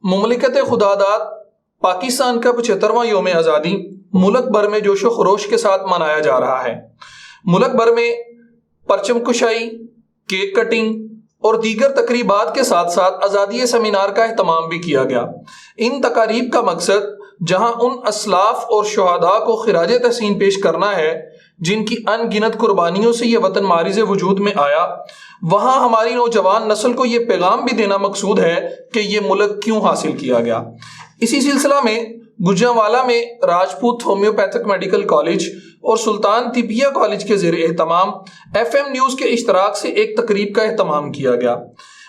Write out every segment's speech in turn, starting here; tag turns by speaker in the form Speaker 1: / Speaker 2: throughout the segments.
Speaker 1: مملکت خداداد پاکستان کا 75واں یوم آزادی ملک بھر میں جوش و خروش کے ساتھ منایا جا رہا ہے۔ ملک بھر میں پرچم کشائی، کیک کٹنگ اور دیگر تقریبات کے ساتھ ساتھ آزادی سیمینار کا اہتمام بھی کیا گیا۔ ان تقاریب کا مقصد جہاں ان اسلاف اور شہداء کو خراج تحسین پیش کرنا ہے جن کی ان گنت قربانیوں سے یہ وطن معرض وجود میں آیا، وہاں ہماری نوجوان نسل کو یہ پیغام بھی دینا مقصود ہے کہ یہ ملک کیوں حاصل کیا گیا۔ اسی سلسلہ میں گوجرانوالہ میں راجپوت ہومیوپیتھک میڈیکل کالج اور سلطان طبیہ کالج کے زیر اہتمام ایف ایم نیوز کے اشتراک سے ایک تقریب کا اہتمام کیا گیا۔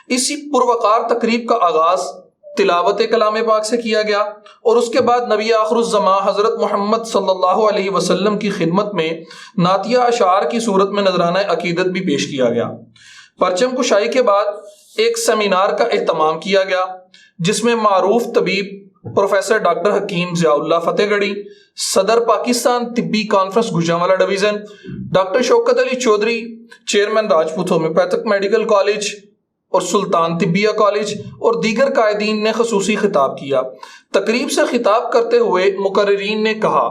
Speaker 1: اسی پروقار تقریب کا آغاز تلاوت کلام پاک سے کیا گیا اور اس کے بعد نبی آخر الزماں حضرت محمد صلی اللہ علیہ وسلم کی خدمت میں نعتیہ اشعار کی صورت میں نذرانہ عقیدت بھی پیش کیا گیا۔ پرچم کشائی کے بعد ایک سیمینار کا اہتمام کیا گیا جس میں معروف طبیب پروفیسر ڈاکٹر حکیم ضیاء اللہ فتح گڑھی، صدر پاکستان طبی conference Gujranwala division doctor Shaukat Ali Chaudhry, chairman Rajput homeopathic medical college اور سلطان طبیہ کالج اور دیگر قائدین نے خصوصی خطاب کیا۔ تقریب سے خطاب کرتے ہوئے مقررین نے کہا،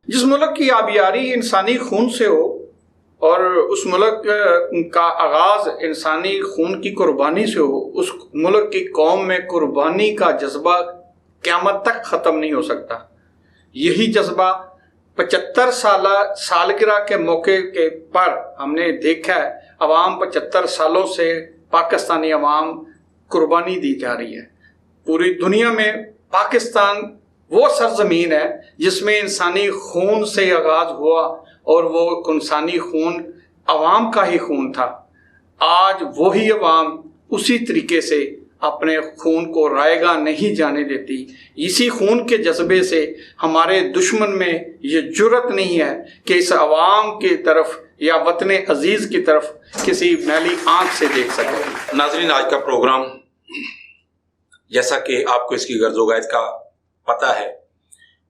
Speaker 2: جس ملک کی آبیاری انسانی خون سے ہو اور اس ملک کا آغاز انسانی خون کی قربانی سے ہو، اس ملک کی قوم میں قربانی کا جذبہ قیامت تک ختم نہیں ہو سکتا۔ یہی جذبہ 75 سالگرہ کے موقع کے پر ہم نے دیکھا ہے، عوام 75 سالوں سے پاکستانی عوام قربانی دی جا رہی ہے۔ پوری دنیا میں پاکستان وہ سرزمین ہے جس میں انسانی خون سے آغاز ہوا اور وہ انسانی خون عوام کا ہی خون تھا۔ آج وہی عوام اسی طریقے سے اپنے خون کو رائے گاہ نہیں جانے دیتی۔ اسی خون کے جذبے سے ہمارے دشمن میں یہ جرأت نہیں ہے کہ اس عوام کی طرف یا وطن عزیز کی طرف کسی میلی آنکھ سے دیکھ سکے۔
Speaker 3: ناظرین، آج کا پروگرام جیسا کہ آپ کو اس کی غرض و غائد کا پتہ ہے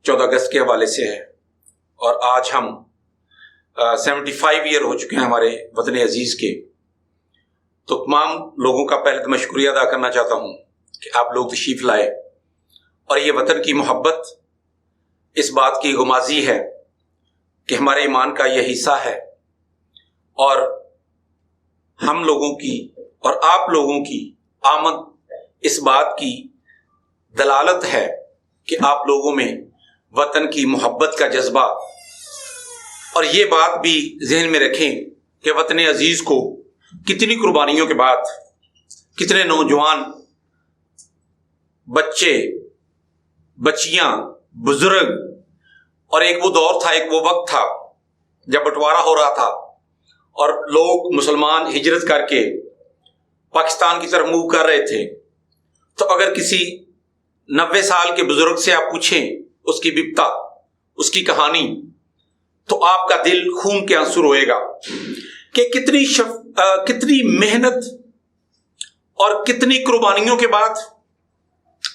Speaker 3: 14 اگست کے حوالے سے ہے، اور آج ہم 75 ایئر ہو چکے ہیں ہمارے وطن عزیز کے۔ تو تمام لوگوں کا پہلے تو میں شکریہ ادا کرنا چاہتا ہوں کہ آپ لوگ تشریف لائے، اور یہ وطن کی محبت اس بات کی غمازی ہے کہ ہمارے ایمان کا یہ حصہ ہے، اور ہم لوگوں کی اور آپ لوگوں کی آمد اس بات کی دلالت ہے کہ آپ لوگوں میں وطن کی محبت کا جذبہ، اور یہ بات بھی ذہن میں رکھیں کہ وطن عزیز کو کتنی قربانیوں کے بعد کتنے نوجوان، بچے، بچیاں، بزرگ، اور ایک وہ دور تھا، ایک وہ وقت تھا جب بٹوارا ہو رہا تھا اور لوگ مسلمان ہجرت کر کے پاکستان کی طرف موو کر رہے تھے۔ تو اگر کسی 90 سال کے بزرگ سے آپ پوچھیں اس کی بپتا، اس کی کہانی، تو آپ کا دل خون کے آنسو روئے گا کہ کتنی محنت اور کتنی قربانیوں کے بعد۔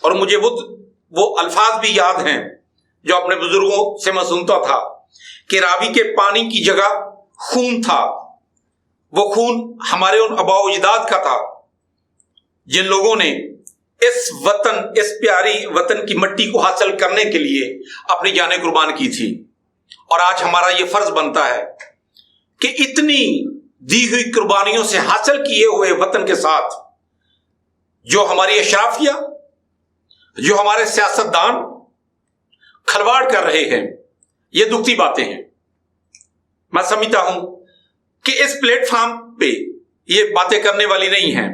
Speaker 3: اور مجھے وہ الفاظ بھی یاد ہیں جو اپنے بزرگوں سے میں سنتا تھا کہ راوی کے پانی کی جگہ خون تھا۔ وہ خون ہمارے ان آباء و اجداد کا تھا جن لوگوں نے اس وطن، اس پیاری وطن کی مٹی کو حاصل کرنے کے لیے اپنی جانیں قربان کی تھی۔ اور آج ہمارا یہ فرض بنتا ہے کہ اتنی دی ہوئی قربانیوں سے حاصل کیے ہوئے وطن کے ساتھ جو ہماری اشرافیہ، جو ہمارے سیاستدان کھلواڑ کر رہے ہیں، یہ دکھتی باتیں ہیں۔ میں سمجھتا ہوں کہ اس پلیٹ فارم پہ یہ باتیں کرنے والی نہیں ہیں،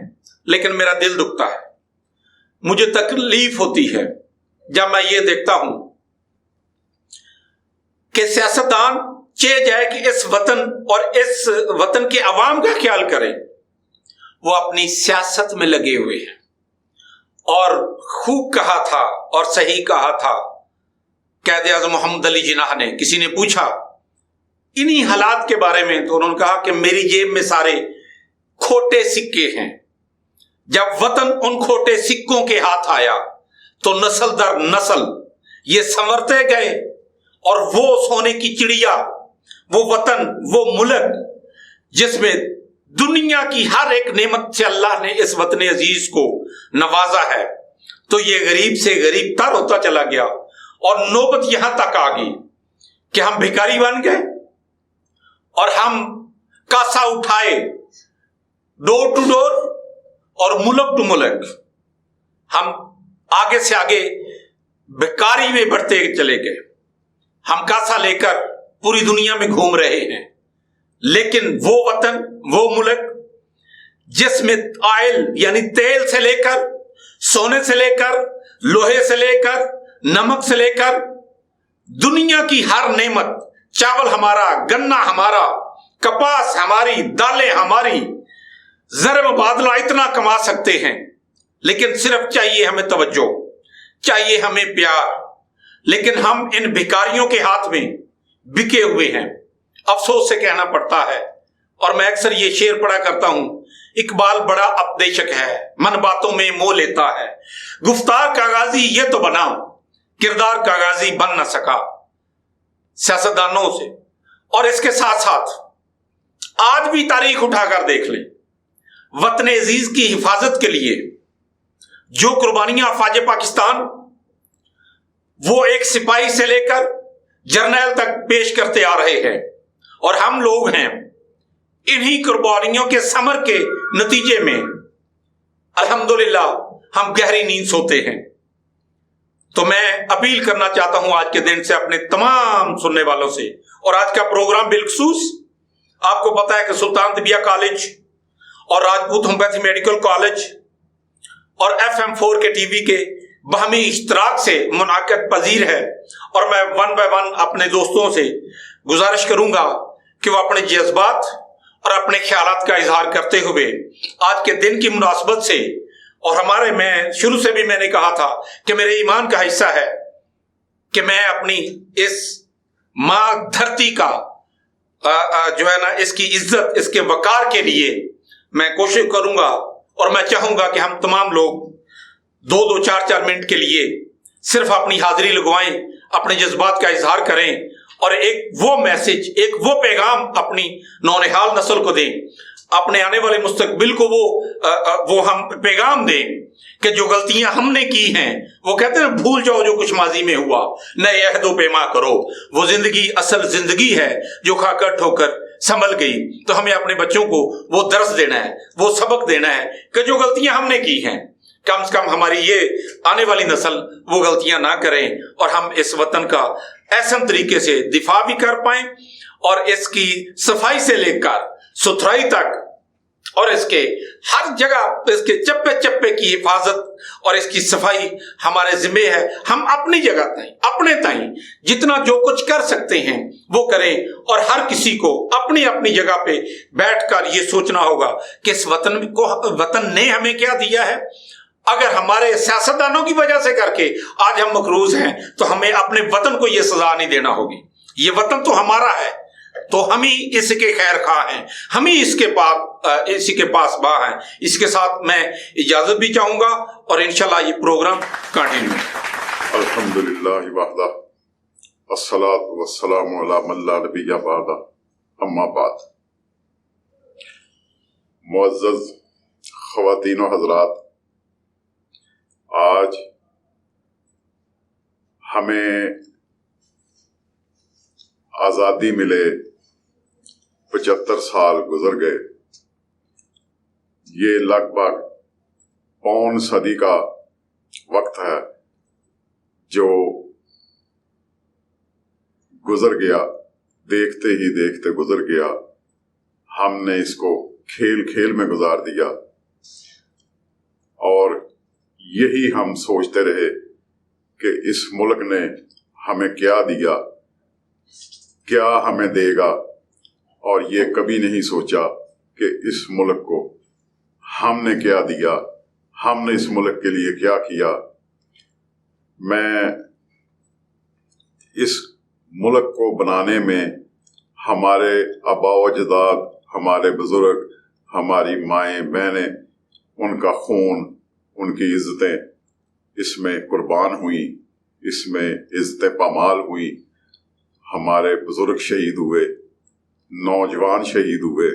Speaker 3: لیکن میرا دل دکھتا ہے، مجھے تکلیف ہوتی ہے جب میں یہ دیکھتا ہوں کہ سیاستدان چاہے جائے کہ اس وطن اور اس وطن کے عوام کا خیال کریں، وہ اپنی سیاست میں لگے ہوئے ہیں۔ اور خوب کہا تھا اور صحیح کہا تھا قائد اعظم محمد علی جناح نے۔ کسی نے پوچھا انہی حالات کے بارے میں تو انہوں نے کہا کہ میری جیب میں سارے کھوٹے سکے ہیں۔ جب وطن ان کھوٹے سکوں کے ہاتھ آیا تو نسل در نسل یہ سنورتے گئے، اور وہ سونے کی چڑیا، وہ وطن، وہ ملک جس میں دنیا کی ہر ایک نعمت سے اللہ نے اس وطن عزیز کو نوازا ہے، تو یہ غریب سے غریب تر ہوتا چلا گیا اور نوبت یہاں تک آ گئی کہ ہم بھکاری بن گئے اور ہم کاسا اٹھائے ڈور ٹو ڈور اور ملک ٹو ملک ہم آگے سے آگے بھکاری میں بڑھتے چلے گئے. ہم کاسا لے کر پوری دنیا میں گھوم رہے ہیں, لیکن وہ وطن, وہ ملک جس میں آئل یعنی تیل سے لے کر, سونے سے لے کر, لوہے سے لے کر, نمک سے لے کر دنیا کی ہر نعمت, چاول ہمارا, گنا ہمارا, کپاس ہماری, دالیں ہماری, زر مبادلہ اتنا کما سکتے ہیں, لیکن صرف چاہیے ہمیں توجہ, چاہیے ہمیں پیار. لیکن ہم ان بھکاریوں کے ہاتھ میں بکے ہوئے ہیں. افسوس سے کہنا پڑتا ہے, اور میں اکثر یہ شعر پڑھا کرتا ہوں, اقبال بڑا اپدیشک ہے, من باتوں میں موہ لیتا ہے, گفتار کا غازی یہ تو بنا, کردار کا غازی بن نہ سکا. سیاستدانوں سے, اور اس کے ساتھ ساتھ آج بھی تاریخ اٹھا کر دیکھ لیں, وطن عزیز کی حفاظت کے لیے جو قربانیاں افواج پاکستان وہ ایک سپاہی سے لے کر جرنیل تک پیش کرتے آ رہے ہیں, اور ہم لوگ ہیں انہی قربانیوں کے ثمر کے نتیجے میں الحمدللہ ہم گہری نیند سوتے ہیں. تو میں اپیل کرنا چاہتا ہوں آج کے دن سے اپنے تمام سننے والوں سے, اور آج کا پروگرام بالخصوص آپ کو پتا ہے کہ سلطان طبیہ کالج اور راجپوت ہومیوپیتھی میڈیکل کالج اور FM4 کے ٹی وی کے باہمی اشتراک سے منعقد پذیر ہے, اور میں ون بائی ون اپنے دوستوں سے گزارش کروں گا کہ وہ اپنے جذبات اور اپنے خیالات کا اظہار کرتے ہوئے آج کے دن کی مناسبت سے, اور ہمارے, میں شروع سے بھی میں نے کہا تھا کہ میرے ایمان کا حصہ ہے کہ میں اپنی اس ماں دھرتی کا جو ہے نا اس کی عزت, اس کے وقار کے لیے میں کوشش کروں گا, اور میں چاہوں گا کہ ہم تمام لوگ 2-2 4-4 منٹ کے لیے صرف اپنی حاضری لگوائیں, اپنے جذبات کا اظہار کریں, اور ایک وہ میسج, ایک وہ پیغام اپنی نونہال نسل کو دیں, اپنے آنے والے مستقبل کو وہ ہم پیغام دیں کہ جو غلطیاں ہم نے کی ہیں, وہ کہتے ہیں بھول جاؤ جو کچھ ماضی میں ہوا, نئے عہد و پیما کرو, وہ زندگی اصل زندگی ہے جو کھا کر ٹھو کر سنبھل گئی. تو ہمیں اپنے بچوں کو وہ درس دینا ہے, وہ سبق دینا ہے کہ جو غلطیاں ہم نے کی ہیں کم سے کم ہماری یہ آنے والی نسل وہ غلطیاں نہ کریں, اور ہم اس وطن کا احسن طریقے سے دفاع بھی کر پائیں, اور اس کی صفائی سے لے کر ستھرائی تک, اور اس کے ہر جگہ اس کے چپے چپے کی حفاظت اور اس کی صفائی ہمارے ذمہ ہے. ہم اپنی جگہ تائیں, اپنے تائیں جتنا جو کچھ کر سکتے ہیں وہ کریں, اور ہر کسی کو اپنی اپنی جگہ پہ بیٹھ کر یہ سوچنا ہوگا کہ اس وطن نے ہمیں کیا دیا ہے. اگر ہمارے سیاستدانوں کی وجہ سے کر کے آج ہم مقروض ہیں تو ہمیں اپنے وطن کو یہ سزا نہیں دینا ہوگی. یہ وطن تو ہمارا ہے, تو ہم ہی اس کے خیر خواہ ہیں, ہم ہی اسی کے پاس با ہیں. اس کے ساتھ میں اجازت بھی چاہوں گا, اور انشاءاللہ یہ پروگرام کنٹینیو.
Speaker 4: الحمدللہ وحدہ الصلاۃ والسلام علی من لا نبی بعدہ, اما بعد. معزز خواتین و حضرات, آج ہمیں آزادی ملے 75 سال گزر گئے. یہ لگ بھگ پون صدی کا وقت ہے جو گزر گیا, دیکھتے ہی دیکھتے گزر گیا. ہم نے اس کو کھیل کھیل میں گزار دیا, اور یہی ہم سوچتے رہے کہ اس ملک نے ہمیں کیا دیا, کیا ہمیں دے گا, اور یہ کبھی نہیں سوچا کہ اس ملک کو ہم نے کیا دیا, ہم نے اس ملک کے لیے کیا کیا. میں اس ملک کو بنانے میں ہمارے آبا و اجداد, ہمارے بزرگ, ہماری مائیں بہنیں, ان کا خون, ان کی عزتیں اس میں قربان ہوئیں, اس میں عزتیں پامال ہوئی. ہمارے بزرگ شہید ہوئے, نوجوان شہید ہوئے.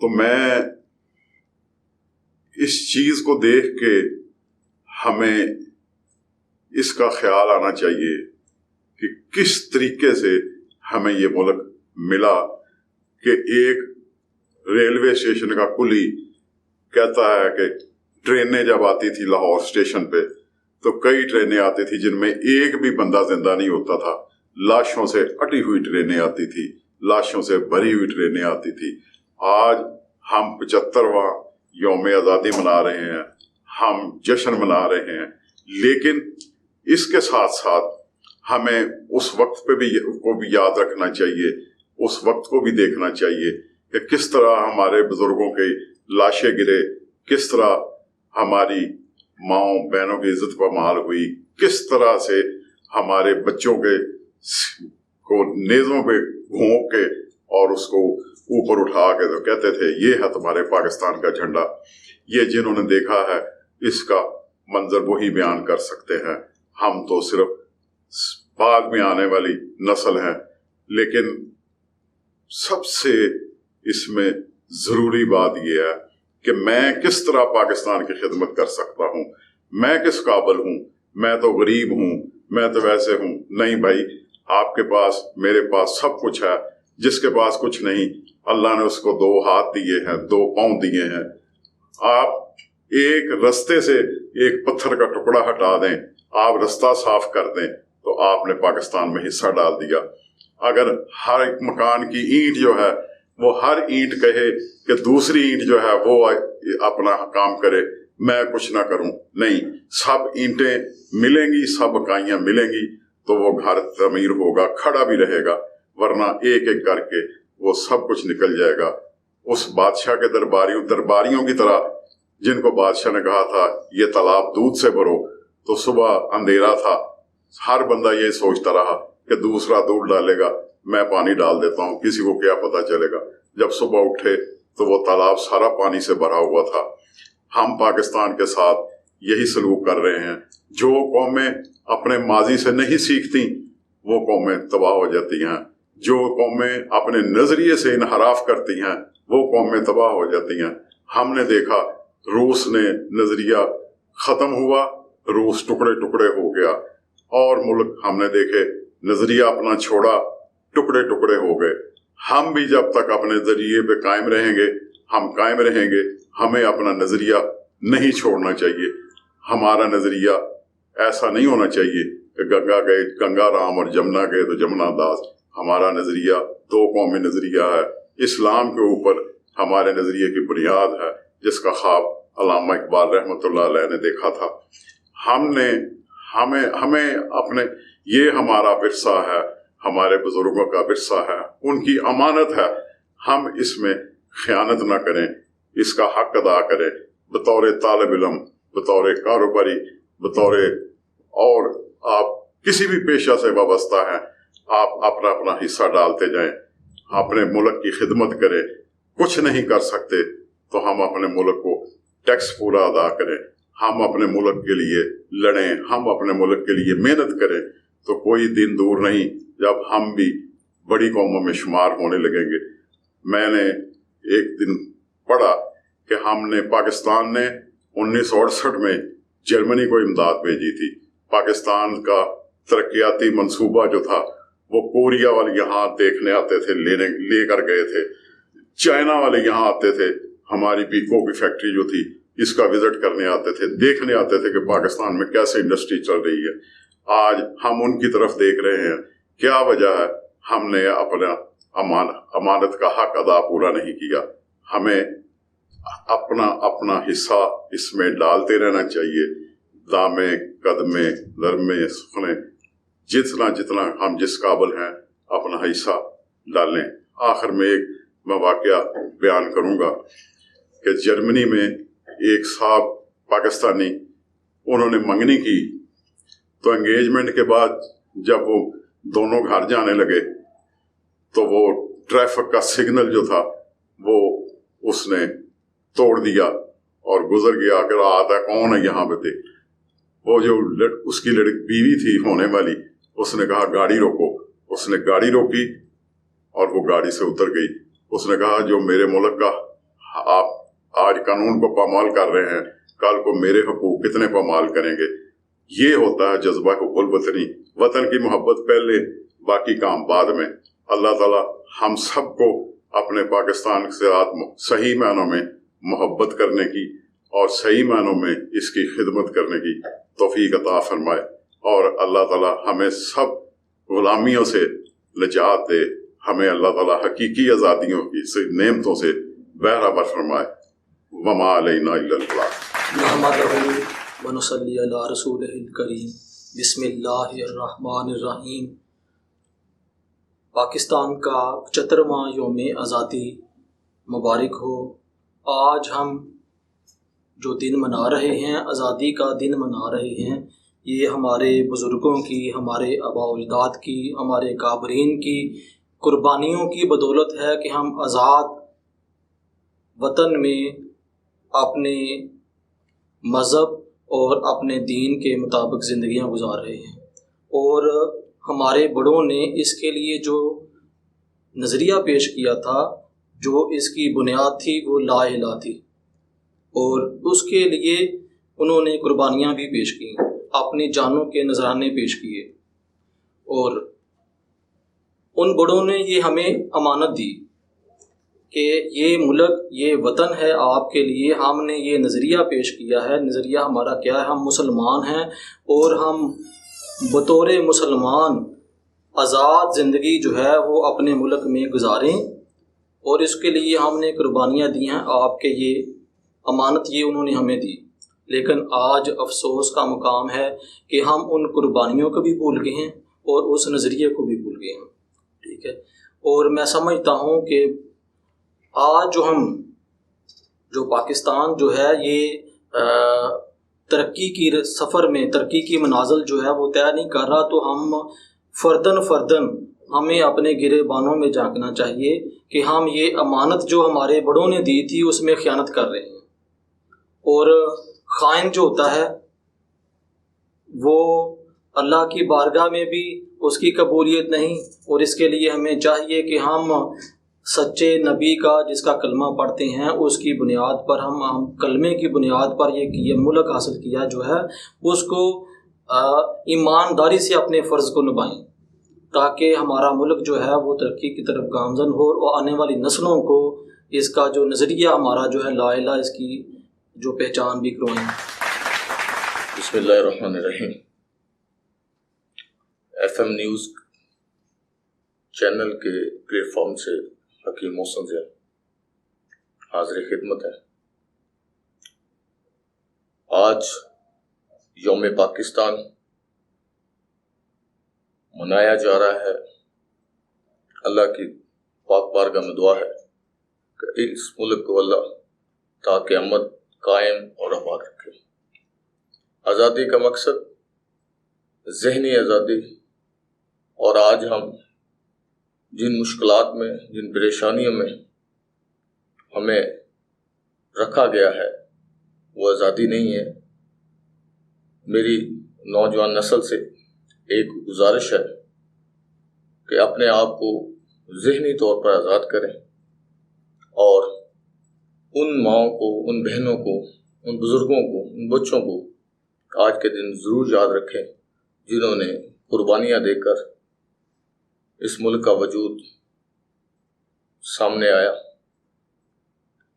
Speaker 4: تو میں اس چیز کو دیکھ کے ہمیں اس کا خیال آنا چاہیے کہ کس طریقے سے ہمیں یہ ملک ملا کہ ایک ریلوے اسٹیشن کا کلی کہتا ہے کہ ٹرینیں جب آتی تھی لاہور اسٹیشن پہ تو کئی ٹرینیں آتی تھی جن میں ایک بھی بندہ زندہ نہیں ہوتا تھا، لاشوں سے اٹی ہوئی ٹرینیں آتی تھی، لاشوں سے بھری ہوئی ٹرینیں آتی تھی۔ آج ہم 75واں یوم آزادی منا رہے ہیں، ہم جشن منا رہے ہیں، لیکن اس کے ساتھ ساتھ ہمیں اس وقت پہ بھی یاد رکھنا چاہیے، اس وقت کو بھی دیکھنا چاہیے کہ کس طرح ہمارے بزرگوں کی لاشیں گرے، کس طرح ہماری ماؤں بہنوں کی عزت پامال ہوئی، کس طرح سے ہمارے بچوں کے کو نیزوں پہ گھونپ کے اور اس کو اوپر اٹھا کے تو کہتے تھے یہ ہے تمہارے پاکستان کا جھنڈا۔ یہ جنہوں نے دیکھا ہے اس کا منظر وہی بیان کر سکتے ہیں، ہم تو صرف بعد میں آنے والی نسل ہیں۔ لیکن سب سے اس میں ضروری بات یہ ہے کہ میں کس طرح پاکستان کی خدمت کر سکتا ہوں، میں کس قابل ہوں، میں تو غریب ہوں، میں تو ویسے ہوں۔ نہیں بھائی، آپ کے پاس میرے پاس سب کچھ ہے۔ جس کے پاس کچھ نہیں، اللہ نے اس کو 2 ہاتھ دیے ہیں، 2 پاؤں دیے ہیں۔ آپ ایک رستے سے ایک پتھر کا ٹکڑا ہٹا دیں، آپ رستہ صاف کر دیں تو آپ نے پاکستان میں حصہ ڈال دیا۔ اگر ہر ایک مکان کی اینٹ جو ہے وہ ہر اینٹ کہے کہ دوسری اینٹ جو ہے وہ اپنا کام کرے، میں کچھ نہ کروں، نہیں، سب اینٹیں ملیں گی، سب اکائیاں ملیں گی تو وہ گھر تعمیر ہوگا، کھڑا بھی رہے گا، ورنہ ایک ایک کر کے وہ سب کچھ نکل جائے گا۔ اس بادشاہ کے درباریوں کی طرح جن کو بادشاہ نے کہا تھا یہ تالاب دودھ سے بھرو، تو صبح اندھیرا تھا، ہر بندہ یہ سوچتا رہا کہ دوسرا دودھ ڈالے گا، میں پانی ڈال دیتا ہوں، کسی کو کیا پتا چلے گا۔ جب صبح اٹھے تو وہ تالاب سارا پانی سے بھرا ہوا تھا۔ ہم پاکستان کے ساتھ یہی سلوک کر رہے ہیں۔ جو قومیں اپنے ماضی سے نہیں سیکھتی وہ قومیں تباہ ہو جاتی ہیں، جو قومیں اپنے نظریے سے انحراف کرتی ہیں وہ قومیں تباہ ہو جاتی ہیں۔ ہم نے دیکھا روس نے نظریہ ختم ہوا، روس ٹکڑے ٹکڑے ہو گیا، اور ملک ہم نے دیکھے نظریہ اپنا چھوڑا، ٹکڑے ٹکڑے ہو گئے۔ ہم بھی جب تک اپنے نظریے پہ قائم رہیں گے، ہم قائم رہیں گے، ہمیں اپنا نظریہ نہیں چھوڑنا چاہیے۔ ہمارا نظریہ ایسا نہیں ہونا چاہیے کہ گنگا گئے گنگا رام اور جمنا گئے تو جمنا داس۔ ہمارا نظریہ 2 قومی نظریہ ہے، اسلام کے اوپر ہمارے نظریے کی بنیاد ہے، جس کا خواب علامہ اقبال رحمۃ اللہ علیہ نے دیکھا تھا۔ ہمیں اپنے یہ ہمارا ورثہ ہے، ہمارے بزرگوں کا ورثہ ہے، ان کی امانت ہے، ہم اس میں خیانت نہ کریں، اس کا حق ادا کریں۔ بطور طالب علم، بطور کاروباری، بطور اور آپ کسی بھی پیشہ سے وابستہ ہیں، آپ اپنا اپنا حصہ ڈالتے جائیں، اپنے ملک کی خدمت کریں۔ کچھ نہیں کر سکتے تو ہم اپنے ملک کو ٹیکس پورا ادا کریں، ہم اپنے ملک کے لیے لڑیں، ہم اپنے ملک کے لیے محنت کریں، تو کوئی دن دور نہیں جب ہم بھی بڑی قوموں میں شمار ہونے لگیں گے۔ میں نے ایک دن پڑھا کہ پاکستان نے 1968 میں جرمنی کو امداد بھیجی تھی۔ پاکستان کا ترقیاتی منصوبہ جو تھا وہ کوریا والے یہاں دیکھنے آتے تھے، لے کر گئے تھے، چائنا والے یہاں آتے تھے، ہماری پیکو کی فیکٹری جو تھی اس کا وزٹ کرنے آتے تھے، دیکھنے آتے تھے کہ پاکستان میں کیسے انڈسٹری چل رہی ہے۔ آج ہم ان کی طرف دیکھ رہے ہیں، کیا وجہ ہے؟ ہم نے اپنا امانت کا حق ادا پورا نہیں کیا۔ ہمیں اپنا حصہ اس میں ڈالتے رہنا چاہیے، دامے قدمے درمے سخنے، جتنا ہم جس قابل ہیں اپنا حصہ ڈالیں۔ آخر میں میں واقعہ بیان کروں گا کہ جرمنی میں ایک صاحب پاکستانی، انہوں نے منگنی کی تو انگیجمنٹ کے بعد جب وہ دونوں گھر جانے لگے تو وہ ٹریفک کا سگنل جو تھا وہ اس نے توڑ دیا اور گزر گیا کہ آتا کون ہے یہاں پہ دیکھ۔ وہ جو اس کی بیوی تھی ہونے والی، اس نے کہا گاڑی روکو، اس نے گاڑی روکی اور وہ گاڑی سے اتر گئی۔ اس نے کہا جو میرے ملک کا آپ آج قانون کو پامال کر رہے ہیں، کل کو میرے حقوق کتنے پامال کریں گے. یہ ہوتا ہے جذبہ حب الوطنی. وطن کی محبت پہلے، باقی کام بعد میں. اللہ تعالی ہم سب کو اپنے پاکستان کے ساتھ صحیح معنوں میں محبت کرنے کی اور صحیح معنوں میں اس کی خدمت کرنے کی توفیق عطا فرمائے، اور اللہ تعالی ہمیں سب غلامیوں سے نجات دے. ہمیں اللہ تعالی حقیقی آزادیوں کی نعمتوں سے بہرہ فرمائے. وما علینا الا البلاغ.
Speaker 1: نحمدہ ونصلی علی رسولہ الکریم. بسم اللہ الرحمن الرحیم. پاکستان کا 75واں یوم آزادی مبارک ہو. آج ہم جو دن منا رہے ہیں، آزادی کا دن منا رہے ہیں، یہ ہمارے بزرگوں کی، ہمارے آباء و اجداد کی، ہمارے کابرین کی قربانیوں کی بدولت ہے کہ ہم آزاد وطن میں اپنے مذہب اور اپنے دین کے مطابق زندگیاں گزار رہے ہیں. اور ہمارے بڑوں نے اس کے لیے جو نظریہ پیش کیا تھا، جو اس کی بنیاد تھی، وہ لا الہ تھی، اور اس کے لیے انہوں نے قربانیاں بھی پیش کیں، اپنی جانوں کے نذرانے پیش کیے. اور ان بڑوں نے یہ ہمیں امانت دی کہ یہ ملک، یہ وطن ہے آپ کے لیے. ہم نے یہ نظریہ پیش کیا ہے. نظریہ ہمارا کیا ہے؟ ہم مسلمان ہیں، اور ہم بطور مسلمان آزاد زندگی جو ہے وہ اپنے ملک میں گزاریں، اور اس کے لیے ہم نے قربانیاں دی ہیں. آپ کے یہ امانت یہ انہوں نے ہمیں دی. لیکن آج افسوس کا مقام ہے کہ ہم ان قربانیوں کو بھی بھول گئے ہیں اور اس نظریے کو بھی بھول گئے ہیں. ٹھیک ہے. اور میں سمجھتا ہوں کہ آج جو پاکستان جو ہے یہ ترقی کی سفر میں، ترقی کی منازل جو ہے وہ طے نہیں کر رہا، تو ہم فردن ہمیں اپنے گرے بانوں میں جھانکنا چاہیے کہ ہم یہ امانت جو ہمارے بڑوں نے دی تھی اس میں خیانت کر رہے ہیں. اور خائن جو ہوتا ہے وہ اللہ کی بارگاہ میں بھی اس کی قبولیت نہیں، اور اس کے لیے ہمیں چاہیے کہ ہم سچے نبی کا جس کا کلمہ پڑھتے ہیں اس کی بنیاد پر، ہم کلمے کی بنیاد پر یہ ملک حاصل کیا جو ہے اس کو ایمانداری سے اپنے فرض کو نبھائیں، تاکہ ہمارا ملک جو ہے وہ ترقی کی طرف گامزن ہو، اور آنے والی نسلوں کو اس کا جو نظریہ ہمارا جو ہے لا الہ، اس کی جو پہچان بھی کروائیں.
Speaker 5: بسم اللہ الرحمن الرحیم. ایف ایم نیوز چینل کے پلیٹ فارم سے حکیم محسن زیا حاضر خدمت ہے. آج یوم پاکستان منایا جا رہا ہے. اللہ کی پاک بارگاہ میں دعا ہے کہ اس ملک کو اللہ تا قیامت قائم اور آباد رکھے. آزادی کا مقصد ذہنی آزادی، اور آج ہم جن مشکلات میں، جن پریشانیوں میں ہمیں رکھا گیا ہے وہ آزادی نہیں ہے. میری نوجوان نسل سے ایک گزارش ہے کہ اپنے آپ کو ذہنی طور پر آزاد کریں، اور ان ماؤں کو، ان بہنوں کو، ان بزرگوں کو، ان بچوں کو آج کے دن ضرور یاد رکھیں جنہوں نے قربانیاں دے کر اس ملک کا وجود سامنے آیا.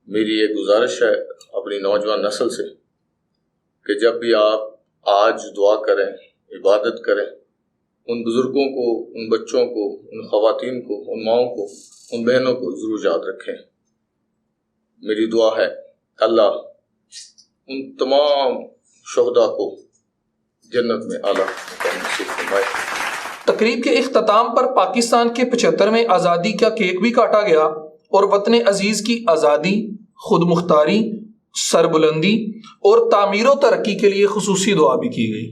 Speaker 5: میری یہ گزارش ہے اپنی نوجوان نسل سے کہ جب بھی آپ آج دعا کریں، عبادت کریں، ان بزرگوں کو، ان بچوں کو، ان خواتین کو، ان ماؤں کو، ان بہنوں کو ضرور یاد رکھیں. میری دعا ہے اللہ ان تمام شہداء کو جنت میں اعلیٰ مقام نصیب فرمائے.
Speaker 1: تقریب کے اختتام پر پاکستان کے 75ویں آزادی کا کیک بھی کاٹا گیا، اور وطن عزیز کی آزادی، خود مختاری، سربلندی اور تعمیر و ترقی کے لیے خصوصی دعا بھی کی گئی.